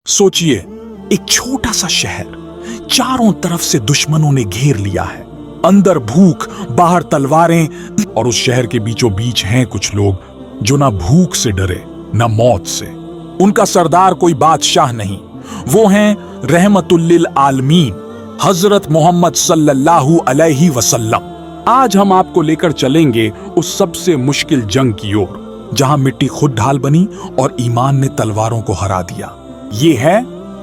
सोचिए, एक छोटा सा शहर, चारों तरफ से दुश्मनों ने घेर लिया है। अंदर भूख, बाहर तलवारें, और उस शहर के बीचों बीच हैं कुछ लोग जो ना भूख से डरे ना मौत से। उनका सरदार कोई बादशाह नहीं, वो हैं रहमतुल्लिल आलमीन, हजरत मोहम्मद सल्लल्लाहु अलैहि वसल्लम। आज हम आपको लेकर चलेंगे उस सबसे मुश्किल जंग की ओर जहां मिट्टी खुद ढाल बनी और ईमान ने तलवारों को हरा दिया। ये है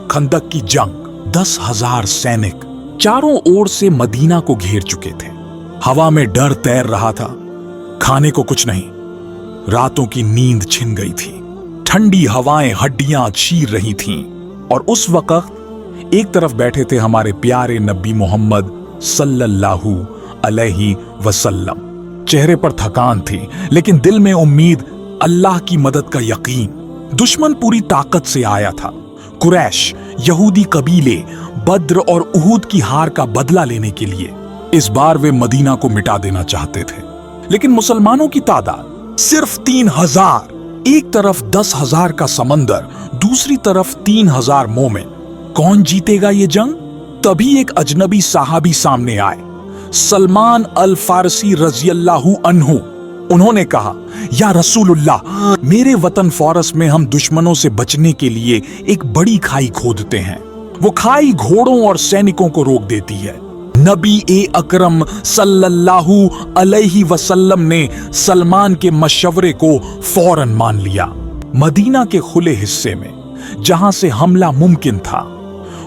खंदक की जंग। 10,000 सैनिक चारों ओर से मदीना को घेर चुके थे। हवा में डर तैर रहा था, खाने को कुछ नहीं, रातों की नींद छिन गई थी, ठंडी हवाएं हड्डियां चीर रही थीं। और उस वक्त एक तरफ बैठे थे हमारे प्यारे नबी मोहम्मद सल्लल्लाहु अलैहि वसल्लम। चेहरे पर थकान थी, लेकिन दिल में उम्मीद, अल्लाह की मदद का यकीन। दुश्मन पूरी ताकत से आया था। कुरैश, यहूदी कबीले, बद्र और उहद की हार का बदला लेने के लिए इस बार वे मदीना को मिटा देना चाहते थे। लेकिन मुसलमानों की तादाद सिर्फ 3,000। एक तरफ 10,000 का समंदर, दूसरी तरफ 3,000 मोमिन। कौन जीतेगा ये जंग? तभी एक अजनबी साहबी सामने आए, सलमान अल फारसी रज़ियल्लाहु अन्हु। उन्होंने कहा, या रसूलुल्लाह, मेरे वतन फारस में हम दुश्मनों से बचने के लिए एक बड़ी खाई खोदते हैं। वो खाई घोड़ों और सैनिकों को रोक देती है। नबी ए अकरम सल्लल्लाहु अलैहि वसल्लम ने सलमान के मशवरे को फौरन मान लिया। मदीना के खुले हिस्से में जहां से हमला मुमकिन था,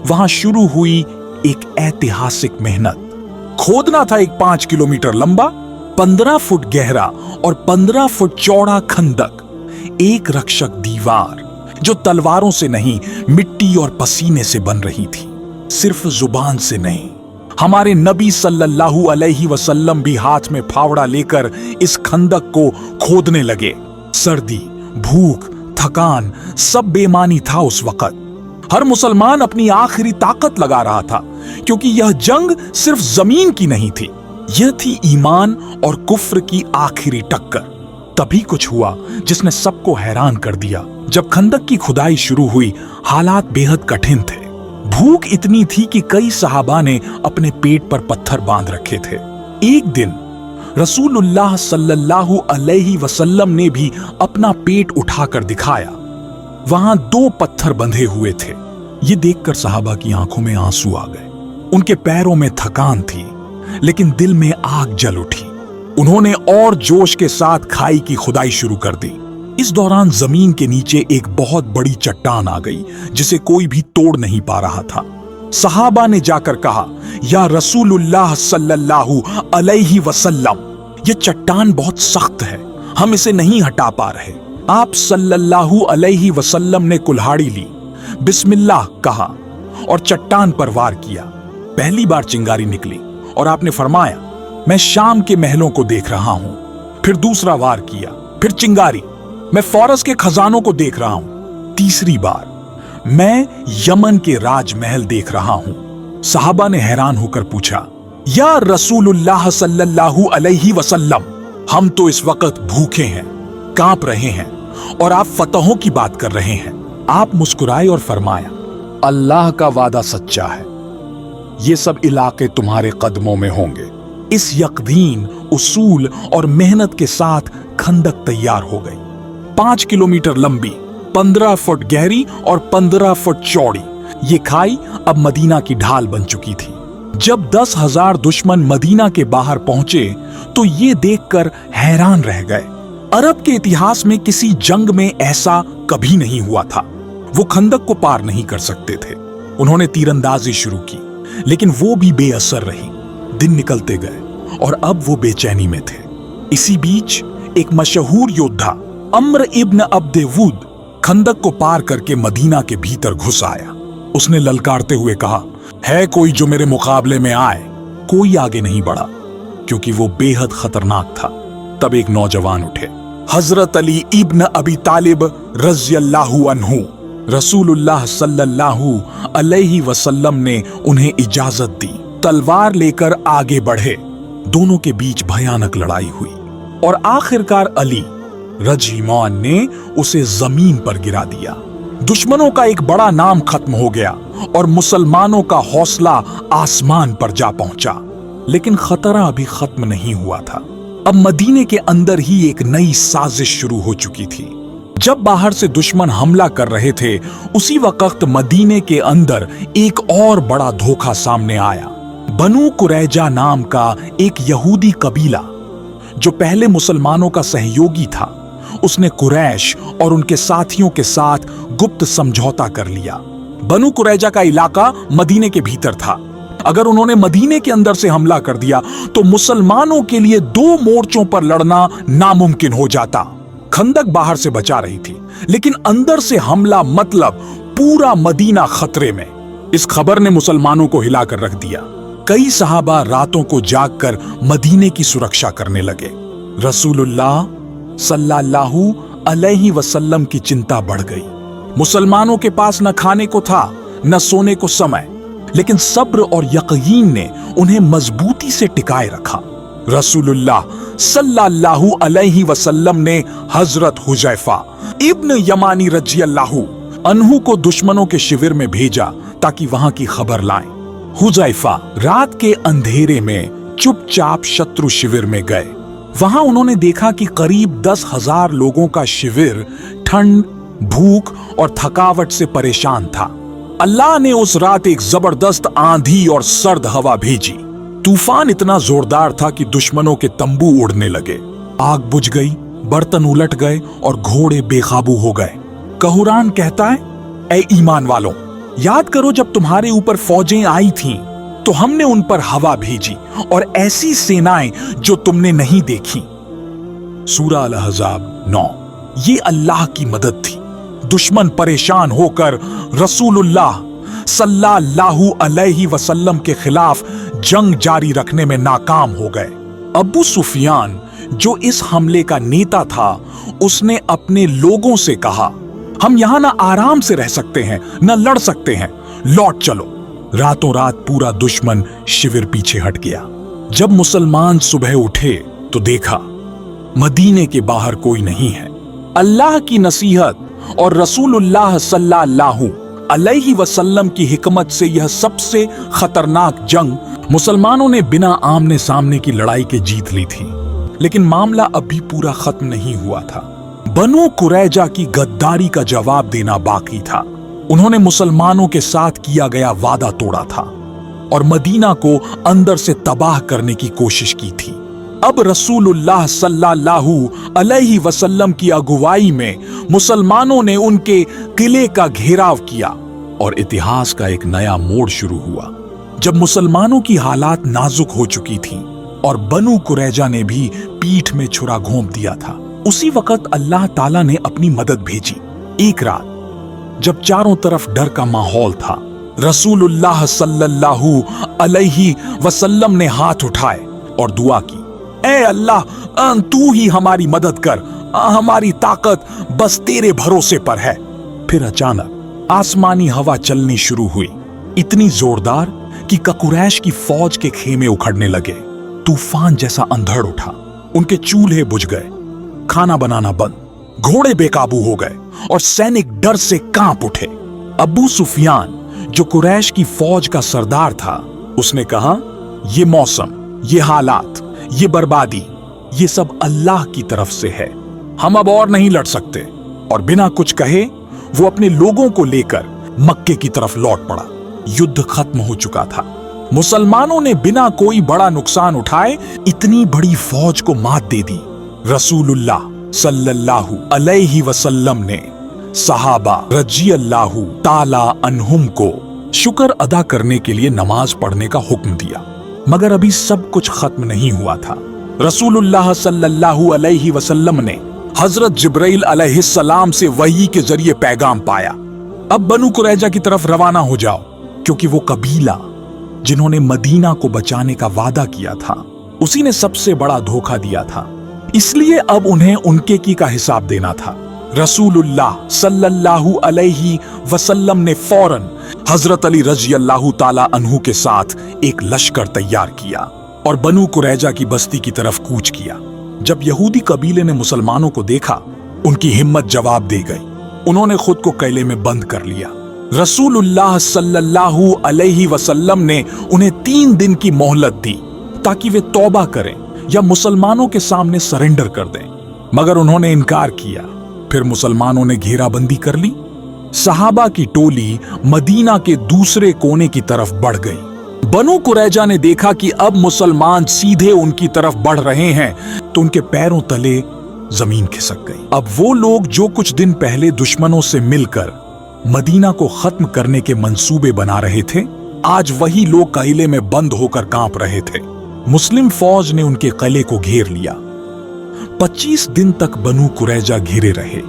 वहां शुरू हुई एक ऐतिहासिक मेहनत। खोदना था एक 5 किलोमीटर लंबा, 15 फुट गहरा और 15 फुट चौड़ा खंदक। एक रक्षक दीवार जो तलवारों से नहीं, मिट्टी और पसीने से बन रही थी, सिर्फ जुबान से नहीं। हमारे नबी सल्लल्लाहु अलैहि वसल्लम भी हाथ में फावड़ा लेकर इस खंदक को खोदने लगे। सर्दी, भूख, थकान, सब बेमानी था उस वक्त। हर मुसलमान अपनी आखिरी ताकत लगा रहा था, क्योंकि यह जंग सिर्फ जमीन की नहीं थी, यह थी ईमान और कुफ्र की आखिरी टक्कर। तभी कुछ हुआ जिसने सबको हैरान कर दिया। जब खंदक की खुदाई शुरू हुई, हालात बेहद कठिन थे। भूख इतनी थी कि कई सहाबा ने अपने पेट पर पत्थर बांध रखे थे। एक दिन रसूलुल्लाह सल्लल्लाहु अलैहि वसल्लम ने भी अपना पेट उठाकर दिखाया। वहां 2 पत्थर बंधे हुए थे। ये देखकर सहाबा की आंखों में आंसू आ गए। उनके पैरों में थकान थी, लेकिन दिल में आग जल उठी। उन्होंने और जोश के साथ खाई की खुदाई शुरू कर दी। इस दौरान जमीन के नीचे एक बहुत बड़ी चट्टान आ गई, जिसे कोई भी तोड़ नहीं पा रहा था। सहाबा ने जाकर कहा, या रसूलुल्लाह सल्लल्लाहु अलैहि वसल्लम, ये चट्टान बहुत सख्त है, हम इसे नहीं हटा पा रहे। आप सल्लल्लाहु अलैहि वसल्लम ने कुल्हाड़ी ली, बिस्मिल्लाह कहा और चट्टान पर वार किया। पहली बार चिंगारी निकली और आपने फरमाया, मैं शाम के महलों को देख रहा हूं। फिर दूसरा वार किया, फिर चिंगारी, मैं फारस के खजानों को देख रहा हूं। तीसरी बार, मैं यमन के राजमहल देख रहा हूं। सहाबा ने हैरान होकर पूछा, या रसूलुल्लाह सल्लल्लाहु अलैहि वसल्लम, हम तो इस वक्त भूखे हैं, कांप रहे हैं, और आप फतहों की बात कर रहे हैं। आप मुस्कुराए और फरमाया, अल्लाह का वादा सच्चा है, ये सब इलाके तुम्हारे कदमों में होंगे। इस यकीन, उसूल और मेहनत के साथ खंदक तैयार हो गई। 5 किलोमीटर लंबी, 15 फुट गहरी और 15 फुट चौड़ी ये खाई अब मदीना की ढाल बन चुकी थी। जब 10,000 दुश्मन मदीना के बाहर पहुंचे तो ये देखकर हैरान रह गए। अरब के इतिहास में किसी जंग में ऐसा कभी नहीं हुआ था। वो खंदक को पार नहीं कर सकते थे। उन्होंने तीरंदाजी शुरू की, लेकिन वो भी बेअसर रही। दिन निकलते गए और अब वो बेचैनी में थे। इसी बीच एक मशहूर योद्धा अम्र इब्न अब्द वुद खंदक को पार करके मदीना के भीतर घुस आया। उसने ललकारते हुए कहा, है कोई जो मेरे मुकाबले में आए? कोई आगे नहीं बढ़ा, क्योंकि वो बेहद खतरनाक था। तब एक नौजवान उठे, हजरत अली इब्न अबी तालिब रज़ियल्लाहु अन्हु। रसूलुल्लाह सल्लल्लाहु अलैहि वसल्लम ने उन्हें इजाजत दी। तलवार लेकर आगे बढ़े। दोनों के बीच भयानक लड़ाई हुई और आखिरकार अली रजीमान ने उसे जमीन पर गिरा दिया। दुश्मनों का एक बड़ा नाम खत्म हो गया और मुसलमानों का हौसला आसमान पर जा पहुंचा। लेकिन खतरा अभी खत्म नहीं हुआ था। अब मदीने के अंदर ही एक नई साजिश शुरू हो चुकी थी। जब बाहर से दुश्मन हमला कर रहे थे, उसी वक्त मदीने के अंदर एक और बड़ा धोखा सामने आया। बनु कुरैजा नाम का एक यहूदी कबीला, जो पहले मुसलमानों का सहयोगी था, उसने कुरैश और उनके साथियों के साथ गुप्त समझौता कर लिया। बनु कुरैजा का इलाका मदीने के भीतर था। अगर उन्होंने मदीने के अंदर से हमला कर दिया तो मुसलमानों के लिए 2 मोर्चों पर लड़ना नामुमकिन हो जाता। खंदक बाहर से बचा रही थी, लेकिन अंदर से हमला मतलब पूरा मदीना खतरे में। इस खबर ने मुसलमानों को हिलाकर रख दिया। कई सहाबा रातों को जागकर मदीने की सुरक्षा करने लगे। रसूलुल्लाह सल्लल्लाहु अलैहि वसल्लम की चिंता बढ़ गई। मुसलमानों के पास न खाने को था न सोने को समय, लेकिन सब्र और यकीन ने उन्हें मजबूती से टिकाए रखा। रसूलुल्लाह सल्लल्लाहु अलैहि वसल्लम ने हजरत हुजैफा इब्न यमानी रज़ियल्लाहु अन्हु को दुश्मनों के शिविर में भेजा ताकि वहां की खबर लाएं। हुजैफा रात के अंधेरे में चुपचाप शत्रु शिविर में गए। वहां उन्होंने देखा कि करीब 10,000 लोगों का शिविर ठंड, भूख और थकावट से परेशान था। अल्लाह ने उस रात एक जबरदस्त आंधी और सर्द हवा भेजी। तूफान इतना जोरदार था कि दुश्मनों के तंबू उड़ने लगे। आग बुझ गई, बर्तन उलट गए और घोड़े बेकाबू हो गए। कहुरान कहता है, ऐ ईमान वालों, याद करो जब तुम्हारे ऊपर फौजें आई थीं, तो हमने उन पर हवा भेजी और ऐसी सेनाएं जो तुमने नहीं देखी। सूरा अल-अहज़ाब 9। ये अल्लाह की मदद थी। दुश्मन परेशान होकर रसूलुल्लाह सल्लल्लाहु अलैहि वसल्लम के खिलाफ जंग जारी रखने में नाकाम हो गए। अबू सुफियान, जो इस हमले का नेता था, उसने अपने लोगों से कहा, हम यहां ना आराम से रह सकते हैं न लड़ सकते हैं, लौट चलो। रातों रात पूरा दुश्मन शिविर पीछे हट गया। जब मुसलमान सुबह उठे तो देखा मदीने के बाहर कोई नहीं है। अल्लाह की नसीहत और रसूलुल्लाह सल्लल्लाहु अलैहि वसल्लम की हिकमत से यह सबसे खतरनाक जंग मुसलमानों ने बिना आमने सामने की लड़ाई के जीत ली थी। लेकिन मामला अभी पूरा खत्म नहीं हुआ था। बनु कुरैजा की गद्दारी का जवाब देना बाकी था। उन्होंने मुसलमानों के साथ किया गया वादा तोड़ा था और मदीना को अंदर से तबाह करने की कोशिश की थी। अब रसूलुल्लाह सल्लल्लाहु अलैहि वसल्लम की अगुवाई में मुसलमानों ने उनके किले का घेराव किया और इतिहास का एक नया मोड़ शुरू हुआ। जब मुसलमानों की हालात नाजुक हो चुकी थी और बनु कुरैजा ने भी पीठ में छुरा घोंप दिया था, उसी वक्त अल्लाह ताला ने अपनी मदद भेजी। एक रात जब चारों तरफ डर का माहौल था, रसूलुल्लाह सल्लल्लाहु अलैहि वसल्लम ने हाथ उठाए और दुआ की, ऐ अल्लाह, तू ही हमारी मदद कर, हमारी ताकत बस तेरे भरोसे पर है। फिर अचानक आसमानी हवा चलनी शुरू हुई, इतनी जोरदार कि कुरैश की फौज के खेमे उखड़ने लगे। तूफान जैसा अंधड़ उठा, उनके चूल्हे बुझ गए, खाना बनाना बंद, घोड़े बेकाबू हो गए और सैनिक डर से कांप उठे। अबू सुफियान, जो कुरैश की फौज का सरदार था, उसने कहा, ये मौसम, ये हालात, ये बर्बादी, ये सब अल्लाह की तरफ से है। हम अब और नहीं लड़ सकते। और बिना कुछ कहे वो अपने लोगों को लेकर मक्के की तरफ लौट पड़ा। युद्ध खत्म हो चुका था। मुसलमानों ने बिना कोई बड़ा नुकसान उठाए इतनी बड़ी फौज को मात दे दी। रसूलुल्लाह सल्लल्लाहु अलैहि वसल्लम ने सहाबा रज़ियल्लाहु ताला अन्हुम को शुक्र अदा करने के लिए नमाज पढ़ने का हुक्म दिया। मगर अभी सब कुछ खत्म नहीं हुआ था। रसूलुल्लाह सल्लल्लाहु अलैहि वसल्लम ने हजरत जिब्राइल अलैहिस्सलाम से वही के जरिए पैगाम पाया, अब बनु कुरैजा की तरफ रवाना हो जाओ, क्योंकि वो कबीला जिन्होंने मदीना को बचाने का वादा किया था, उसी ने सबसे बड़ा धोखा दिया था। इसलिए अब उन्हें उनके की का हिसाब देना था। रसूलुल्लाह सल्लल्लाहु अलैहि वसल्लम ने फौरन हजरत अली रज़ियल्लाहु ताला अन्हु के साथ एक लश्कर तैयार किया और बनु कुरैजा की बस्ती की तरफ कूच किया। जब यहूदी कबीले ने मुसलमानों को देखा, उनकी हिम्मत जवाब दे गई। उन्होंने खुद को कैले में बंद कर लिया। रसूलुल्लाह सल्लल्लाहु अलैहि वसल्लम ने उन्हें 3 दिन की मोहलत दी ताकि वे तौबा करें या मुसलमानों के सामने सरेंडर कर दें, मगर उन्होंने इनकार किया। फिर मुसलमानों ने घेराबंदी कर ली। सहाबा की टोली मदीना के दूसरे कोने की तरफ बढ़ गई। बनु कुरैजा ने देखा कि अब मुसलमान सीधे उनकी तरफ बढ़ रहे हैं तो उनके पैरों तले जमीन खिसक गई। अब वो लोग जो कुछ दिन पहले दुश्मनों से मिलकर मदीना को खत्म करने के मंसूबे बना रहे थे, आज वही लोग किले में बंद होकर कांप रहे थे। मुस्लिम फौज ने उनके किले को घेर लिया। 25 दिन तक बनु कुरैजा घिरे रहे।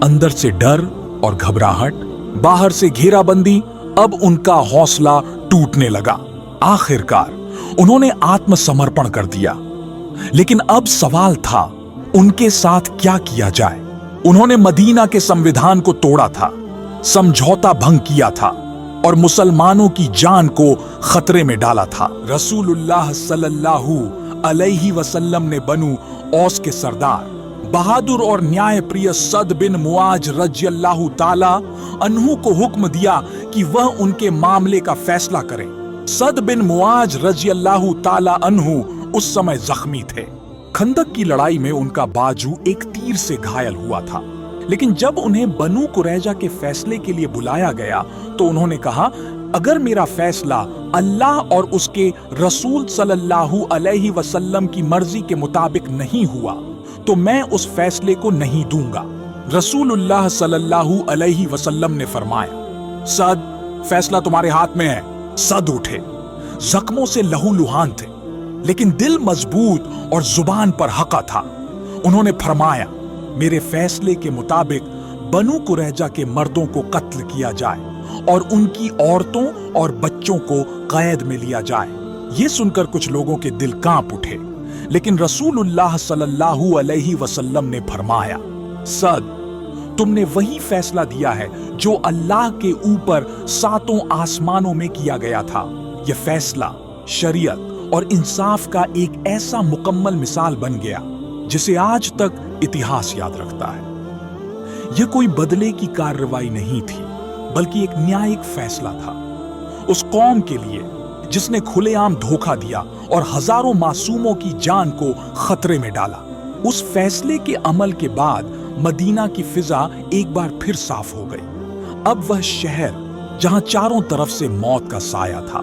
अंदर से डर और घबराहट, बाहर से घेराबंदी। अब उनका हौसला टूटने लगा। आखिरकार उन्होंने आत्मसमर्पण कर दिया। लेकिन अब सवाल था, उनके साथ क्या किया जाए। उन्होंने मदीना के संविधान को तोड़ा था, समझौता भंग किया था और मुसलमानों की जान को खतरे में डाला था। रसूलुल्लाह सल्लल्लाहु अलैहि वसल्लम ने बनु औस के सरदार बहादुर और न्यायप्रिय सद बिन मुआज रज़ियल्लाहु ताला अन्हु को हुक्म दिया कि वह उनके मामले का फैसला करें। सद बिन मुआज रज़ियल्लाहु ताला अन्हु उस समय जख्मी थे। खंदक की लड़ाई में उनका बाजू एक तीर से घायल हुआ था। लेकिन जब उन्हें बनु कुरैजा के फैसले के लिए बुलाया गया तो उन्होंने कहा, अगर मेरा फैसला अल्लाह और उसके रसूल सल्लल्लाहु अलैहि वसल्लम की मर्जी के मुताबिक नहीं हुआ तो मैं उस फैसले को नहीं दूंगा। रसूलुल्लाह सल्लल्लाहु अलैहि वसल्लम ने फरमाया, सद, फैसला तुम्हारे हाथ में है। सद उठे, जख्मों से लहूलुहान थे, लेकिन दिल मजबूत और जुबान पर हका था। उन्होंने फरमाया, मेरे फैसले के मुताबिक बनु कुरैजा के मर्दों को कत्ल किया जाए और उनकी औरतों और बच्चों को कैद में लिया जाए। ये सुनकर कुछ लोगों के दिल कांप उठे, लेकिन रसूलुल्लाह सल्लल्लाहु अलैहि वसल्लम ने फरमाया, सद, तुमने वही फैसला दिया है जो अल्लाह के ऊपर 7 आसमानों में किया गया था। यह फैसला शरीयत और इंसाफ का एक ऐसा मुकम्मल मिसाल बन गया जिसे आज तक इतिहास याद रखता है। यह कोई बदले की कार्रवाई नहीं थी, बल्कि एक न्यायिक फैसला था उस कौम के लिए जिसने खुलेआम धोखा दिया और हजारों मासूमों की जान को खतरे में डाला। उस फैसले के अमल के बाद मदीना की फिजा एक बार फिर साफ हो गई। अब वह शहर जहां चारों तरफ से मौत का साया था,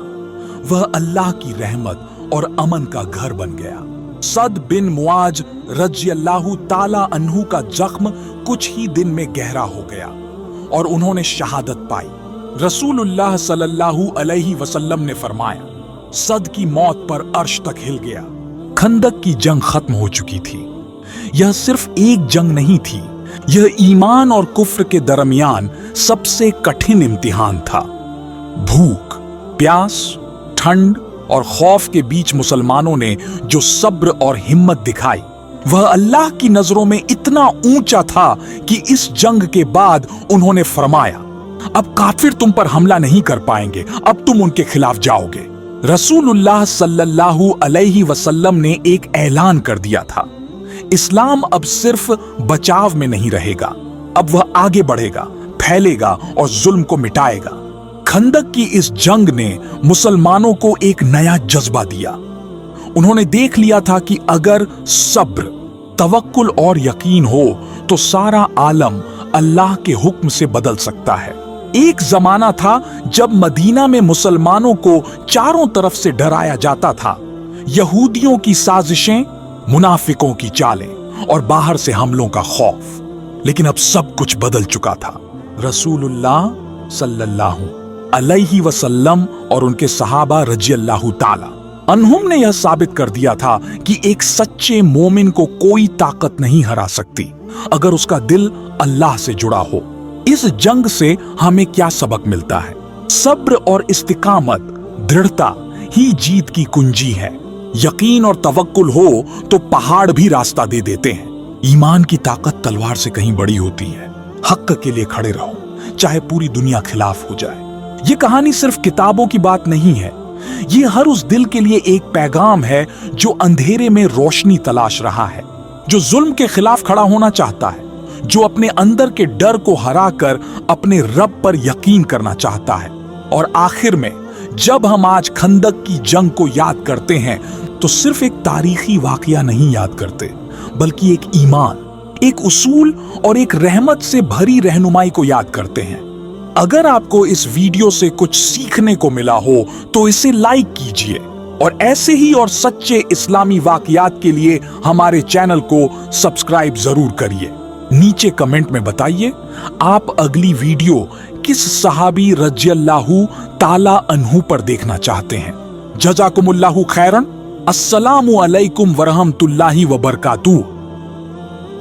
वह अल्लाह की रहमत और अमन का घर बन गया। सद बिन मुआज रज़ियल्लाहु ताला अन्हु का जख्म कुछ ही दिन में गहरा हो गया और उन्होंने शहादत पाई। रसूलुल्लाह सल्लल्लाहु अलैहि वसल्लम ने फरमाया, सद की मौत पर अर्श तक हिल गया। खंदक की जंग खत्म हो चुकी थी। यह सिर्फ एक जंग नहीं थी, यह ईमान और कुफ्र के दरमियान सबसे कठिन इम्तिहान था। भूख, प्यास, ठंड और खौफ के बीच मुसलमानों ने जो सब्र और हिम्मत दिखाई, वह अल्लाह की नजरों में इतना ऊंचा था कि इस जंग के बाद उन्होंने फरमाया, अब काफिर तुम पर हमला नहीं कर पाएंगे, अब तुम उनके खिलाफ जाओगे। रसूलुल्लाह सल्लल्लाहु अलैहि वसल्लम ने एक ऐलान कर दिया था, इस्लाम अब सिर्फ बचाव में नहीं रहेगा, अब वह आगे बढ़ेगा, फैलेगा और जुल्म को मिटाएगा। खंदक की इस जंग ने मुसलमानों को एक नया जज्बा दिया। उन्होंने देख लिया था कि अगर सब्र, तवक्कुल और यकीन हो तो सारा आलम अल्लाह के हुक्म से बदल सकता है। एक जमाना था जब मदीना में मुसलमानों को चारों तरफ से डराया जाता था। यहूदियों की साजिशें, मुनाफिकों की चालें और बाहर से हमलों का खौफ। लेकिन अब सब कुछ बदल चुका था। रसूलुल्लाह सल्लल्लाहु अलैहि वसल्लम और उनके सहाबा रज़ियल्लाहु ताला अन्हुम ने यह साबित कर दिया था कि एक सच्चे मोमिन को कोई ताकत नहीं हरा सकती अगर उसका दिल अल्लाह से जुड़ा हो। इस जंग से हमें क्या सबक मिलता है? सब्र और इस्तिकामत, दृढ़ता ही जीत की कुंजी है। यकीन और तवक्कुल हो तो पहाड़ भी रास्ता दे देते हैं। ईमान की ताकत तलवार से कहीं बड़ी होती है। हक के लिए खड़े रहो, चाहे पूरी दुनिया खिलाफ हो जाए। ये कहानी सिर्फ किताबों की बात नहीं है, ये हर उस दिल के लिए एक पैगाम है जो अंधेरे में रोशनी तलाश रहा है, जो जुल्म के खिलाफ खड़ा होना चाहता है, जो अपने अंदर के डर को हराकर अपने रब पर यकीन करना चाहता है। और आखिर में जब हम आज खंदक की जंग को याद करते हैं तो सिर्फ एक तारीखी वाकया नहीं याद करते, बल्कि एक ईमान, एक उसूल और एक रहमत से भरी रहनुमाई को याद करते हैं। अगर आपको इस वीडियो से कुछ सीखने को मिला हो तो इसे लाइक कीजिए और ऐसे ही और सच्चे इस्लामी वाकयात के लिए हमारे चैनल को सब्सक्राइब जरूर करिए। नीचे कमेंट में बताइए आप अगली वीडियो किस सहाबी रज़ियल्लाहु ताला अन्हु पर देखना चाहते हैं। जज़ाकुमुल्लाहु खैरन। अस्सलामु अलैकुम वरहमतुल्लाहि वबरकातुहू।